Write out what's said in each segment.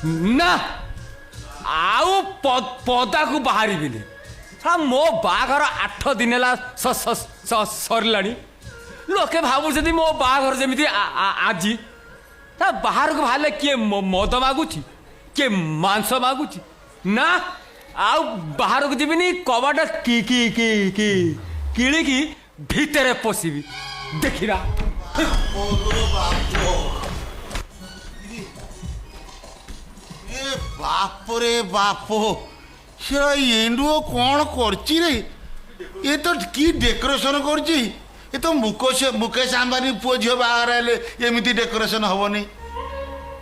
ना आउ पदा को बाहर मो बाघर 8 दिन है सरला लोके भावुं मो बाघर जमी आज बाहर को बाहर किए मद मागुची किए मांस मागुची ना आउ बाहर को जीविनी कबाट किलिकी भितर पशिबी देखिरा बाप रे बाप एंडुओ कौन करची रे ये तो की डेकोरेशन करची ये तो मुकेश अंबानी पुओ झील बाहर एमती डेकोरेशन हेनी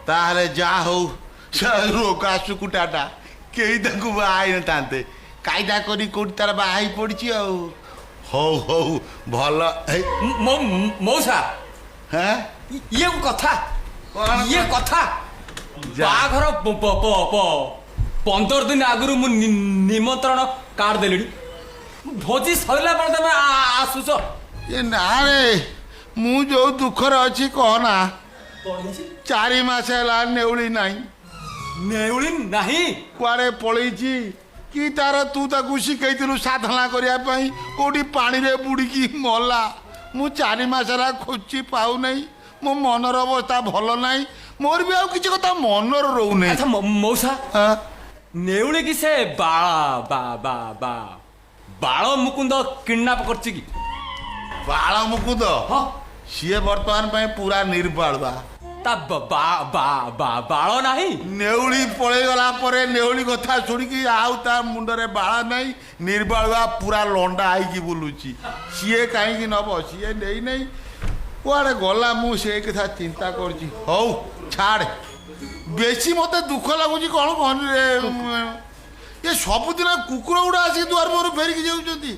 ताहले जा हो रोका सुकुटाटा कई बाई नाते कायदा करी कौटी तार बाई पड़ी हौ हौ भल मौसा हाँ ये कथा ये कथा बाघर 15 दिन आगु मु निमंत्रण कार्ड देली भोजी सरला पर तमे आसुस ये ना रे मु जो दुखर अच्छी कहना 4 मास है नेउली नहीं नेउली नहीं कुआड़े पलैची कि तार तू ताकू शिखैलु साधना करने कौटी पानी रे बुड़की मला मु 4 मास है खोजी पाऊ नहीं मो मनर अवस्था भल नहीं मोर भी किसी कथा मनर रोने अच्छा मौसा नेउली कि से बाल मुकुंद किडनाप करछि कि बाल मुकुंद हाँ सी बर्तमान पूरा निर्बालुआ ता बाल नाही नेउली पलि गला परे नेउली कथा शुणिकी आउ ता मुंडरे बाल नहीं निर्बालुआ पूरा लंडा आईकी बुलुची सी कहीं नब सी नहीं कुआड़े गला मुझे कथा चिंता करची हौ छाड़ बेसी मत दुख लगुच कौन कहनी रे ये सबुदिन कुकुर गुड़ा आसिक दुआर मोर फेरिकी जाऊँगी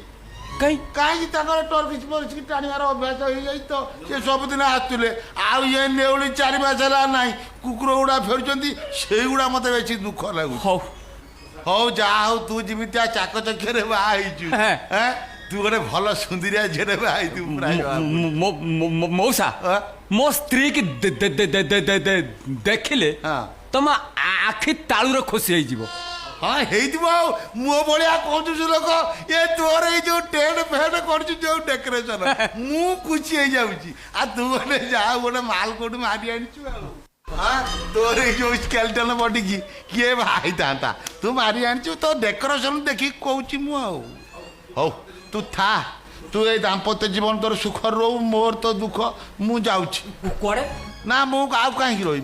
कहीं कहीं टर्किश फर्किश टाणियार अभ्यास हो जाए तो ये सबुदिन आसुले आउ ये नेउली 4 मास है ना कुकुर गुड़ा फेरुंट से गुड़ा मत बेसी दुख लगुच हौ हौ जा हौ तू जमितिया चाकचक्य बाहर तू गोटे भल सुंदरिया झेड़े मौसा मो स्त्री की देखिले तुम आखि तालुर खुशी हो हाँ मो भाया कहु लोक ये तोर ये टेंट फेंट कर डेकोरेशन मु खुशी हो जाऊँगी आ तू गोटे जा गोटे माल कोट मारी आनीचु हाँ तोर जो स्केलेटन बॉडी की किए भाई था तू मारी आनीचु तो डेकोरेशन देखी कहूँ मु हौ तू था तू ये दाम्पत्य जीवन तोर सुख रो मोर तो दुख मु जाऊँ कुआड़े ना मु कहीं रही